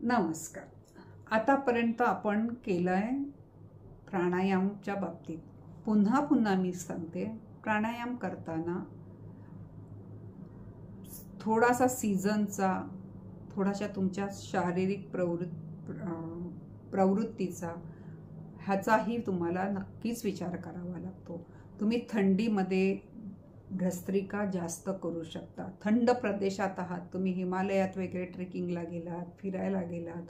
नमस्कार. आतापर्यंत आपण केलंय प्राणायामच्या बाबतीत. पुन्हा पुन्हा मी सांगते, प्राणायाम करताना थोडासा सीझनचा, थोडाशा तुमच्या शारीरिक प्रवृत्तीचा ह्याचाही तुम्हाला नक्कीच विचार करावा लागतो. तुम्ही थंडीमध्ये भस्त्रिका जास्त करू शकता. थंड प्रदेशात आहात, तुम्ही हिमालयात वगैरे ट्रेकिंगला गेलात, फिरायला गेलात,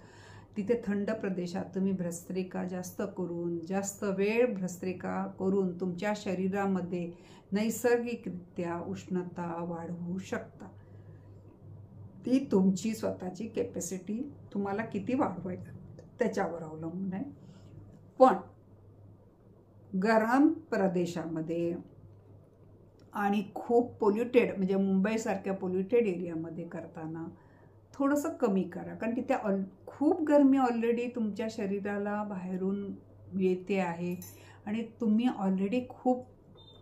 तिथे थंड प्रदेशात तुम्ही भस्त्रिका जास्त करून, जास्त वेळ भस्त्रिका करून तुमच्या शरीरामध्ये नैसर्गिकरित्या उष्णता वाढवू शकता. ती तुमची स्वतःची कॅपॅसिटी तुम्हाला किती वाढवायचं त्याच्यावर अवलंबून आहे. पण गरम प्रदेशामध्ये आणि खूप पोल्युटेड, म्हणजे मुंबईसारख्या पोल्युटेड एरियामध्ये करताना थोडंसं कमी करा. कारण तिथे खूप गरमी ऑलरेडी तुमच्या शरीराला बाहेरून येते आहे आणि तुम्ही ऑलरेडी खूप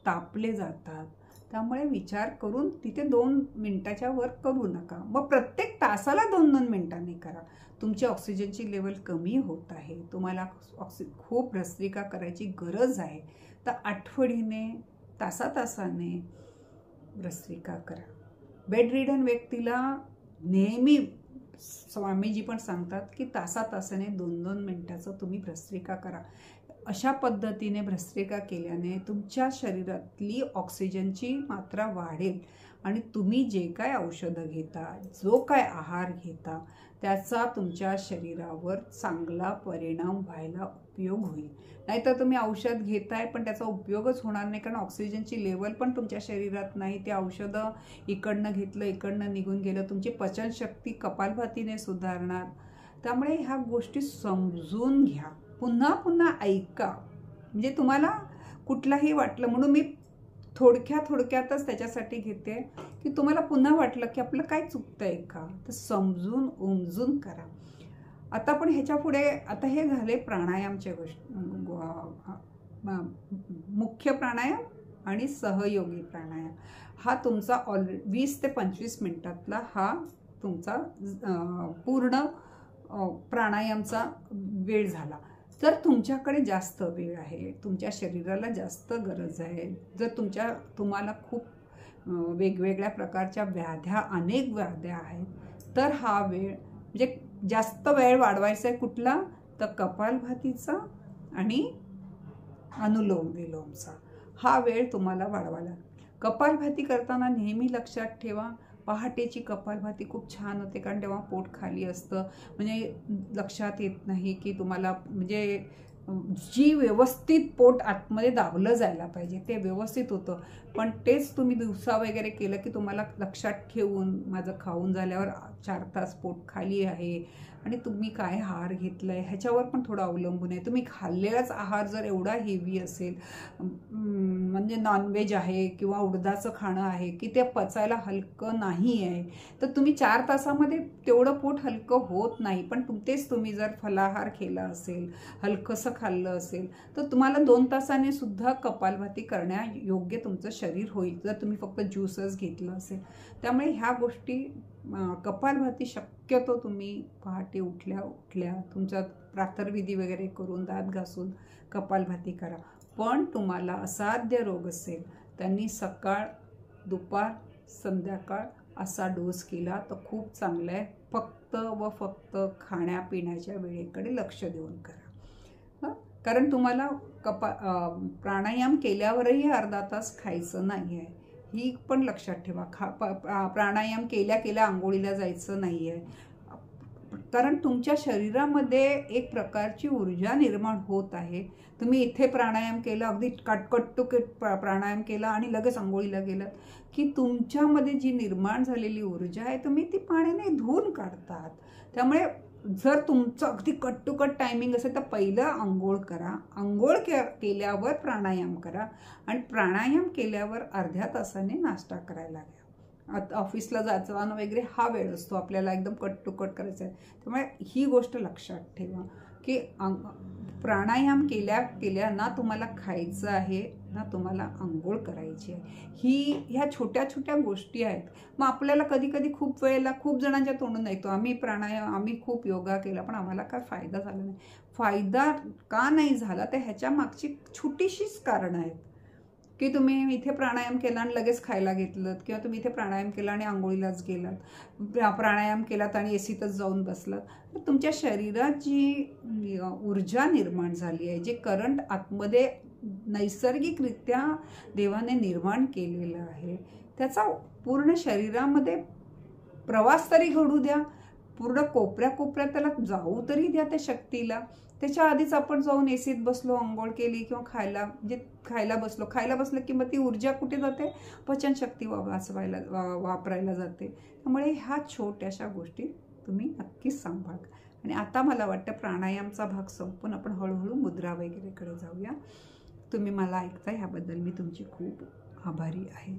तापले जातात. त्यामुळे विचार करून तिथे 2 मिनिटाच्या वर करू नका. मग प्रत्येक तासाला 2-2 मिनिटांनी करा. तुमची ऑक्सिजनची लेवल कमी होत आहे, तुम्हाला खूप भस्त्रिका करायची गरज आहे, तर आठवडीने तासातासाने भस्त्रिका करा. बेड रिडन व्यक्तीला नेहमी स्वामीजी पण सांगतात की तासातासाने 2-2 मिनिटाचं तुम्ही भस्त्रिका करा. अशा पद्धतीने भस्त्रिका केल्याने तुमच्या शरीरातली ऑक्सिजनची मात्रा वाढेल आणि तुम्ही जे काय औषधं घेता, जो काय आहार घेता, त्याचा तुमच्या शरीरावर चांगला परिणाम व्हायला उपयोग होईल. नाहीतर तुम्ही औषध घेताय पण त्याचा उपयोगच होणार नाही, कारण ऑक्सिजनची लेवल पण तुमच्या शरीरात नाही. ते औषधं इकडनं घेतलं, इकडनं निघून गेलं, तुमची पचनशक्ती कपालभातीने सुधारणार. त्यामुळे ह्या गोष्टी समजून घ्या, पुन्हा पुन्हा ऐका. म्हणजे तुम्हाला कुठलाही वाटलं, म्हणून मी थोडक्यातच त्याच्यासाठी घेते की तुम्हाला पुन्हा वाटलं की आपलं काय चुकतंय का, तर समजून उमजून करा. आता पण ह्याच्या पुढे, आता हे झाले प्राणायामच्या गोष्टी, मुख्य प्राणायाम आणि सहयोगी प्राणायाम. हा तुमचा 20 ते 25 मिनिटातला हा तुमचा पूर्ण प्राणायामचा वेळ झाला. जर तुमच्याकडे जास्त वेळ आहे, तुमच्या शरीराला जास्त गरज आहे, जर तुम्हाला खूप वेगवेगळ्या प्रकारच्या अनेक व्याध्या आहेत, तर हा वेळ, म्हणजे जास्त वेळ वाढवायचा आहे कुठला, तर कपालभातीचा आणि अनुलोम विलोमचा हा वेळ तुम्हाला वाढवायला. कपालभाती करताना नेहमी लक्षात ठेवा, पहाटेची कपालभाती खूप छान होते, कारण तेव्हा पोट खाली असतं. म्हणजे लक्षात येत नाही की तुम्हाला, म्हणजे जी व्यवस्थित पोट आतमध्ये दाबलं जायला पाहिजे ते व्यवस्थित होतं. पण तेच तुम्ही दिवसा वगैरे केलं की तुम्हाला लक्षात ठेवून, माझं खाऊन झाल्यावर 4 तास पोट खाली आहे आणि तुम्ही काय आहार घेतला आहे ह्याच्यावर पण थोडं अवलंबून आहे. तुम्ही खाल्लेलाच आहार जर एवढा हेवी असेल, म्हणजे नॉनव्हेज आहे किंवा उडदाचं खाणं आहे की ते पचायला हलकं नाही आहे, तर तुम्ही 4 तासामध्ये तेवढं पोट हलकं होत नाही. पण तेच तुम्ही जर फलाहार केला असेल, हलकंसं खाल्लं असेल, तर तुम्हाला 2 तासाने सुद्धा कपालभाती करण्यायोग्य तुमचं शरीर होईल, जर तुम्ही फक्त ज्यूसच घेतलं असेल. त्यामुळे ह्या गोष्टी, कपालभाती शक्यतो तुम्ही पहाटे उठल्या तुमचा प्रातर्विधी वगैरे करून, दात घासून कपालभाती करा. पण तुम्हाला असाध्य रोग असेल त्यांनी सकाळ, दुपार, संध्याकाळ असा डोस केला तर खूप चांगलं आहे. फक्त खाण्यापिण्याच्या वेळेकडे लक्ष देऊन करा. कारण तुम्हाला प्राणायाम केल्यावरही अर्धा तास खायचं नाही आहे, ही पण लक्षात ठेवा. प्राणायाम केल्या आंघोळीला जायचं नाही आहे, कारण तुमच्या शरीरामध्ये एक प्रकारची ऊर्जा निर्माण होत आहे. तुम्ही इथे प्राणायाम केला, अगदी कटकट प्राणायाम केला आणि लगेच आंघोळीला गेलात की तुमच्यामध्ये जी निर्माण झालेली ऊर्जा आहे तुम्ही ती पाण्याने धुवून काढतात. त्यामुळे जर तुमचं अगदी कट टायमिंग असेल तर पहिलं आंघोळ करा, आंघोळ केल्यावर प्राणायाम करा आणि प्राणायाम केल्यावर अर्ध्या तासाने नाश्ता करायला घ्या. आता ऑफिसला जाताना वगैरे हा वेळ असतो आपल्याला एकदम कट करायचा आहे. त्यामुळे ही गोष्ट लक्षात ठेवा की प्राणायाम केल्या ना तुम्हाला खायचं आहे ना तुम्हाला आंघोळ करायची आहे. ह्या छोट्या छोट्या गोष्टी आहेत. मग आपल्याला कधी कधी खूप वेळेला खूप जणांच्या तोंडून ऐकतो, आम्ही प्राणायाम, आम्ही खूप योगा केला, पण आम्हाला काय फायदा झाला नाही. फायदा का नाही झाला तर ह्याच्या मागची छोटीशीच कारणं आहेत की तुम्ही इथे प्राणायाम केला आणि लगेच खायला घेतलं, किंवा तुम्ही इथे प्राणायाम केला आणि आंघोळीलाच गेलात, प्राणायाम केलात आणि एसीतच जाऊन बसलात. तर तुमच्या शरीरात जी ऊर्जा निर्माण झाली आहे, जे करंट आतमध्ये नैसर्गिकरित्या देवाने निर्माण केलेलं आहे, त्याचा पूर्ण शरीरामध्ये प्रवास तरी घडू द्या. पूर्ण कोपऱ्या कोपऱ्यात त्याला जाऊ तरी द्या त्या शक्तीला. त्याच्या आधीच आपण जाऊन एसीत बसलो, अंघोळ केली किंवा खायला बसलो की मग ती ऊर्जा कुठे जाते? पचनशक्ती वापरायला जाते. त्यामुळे ह्या छोट्याशा गोष्टी तुम्ही नक्कीच सांभाळा. आणि आता मला वाटतं प्राणायामचा भाग संपून आपण हळूहळू मुद्रा वगैरेकडे जाऊया. तुम्ही मला ऐकता ह्याबद्दल मी तुमची खूप आभारी आहे.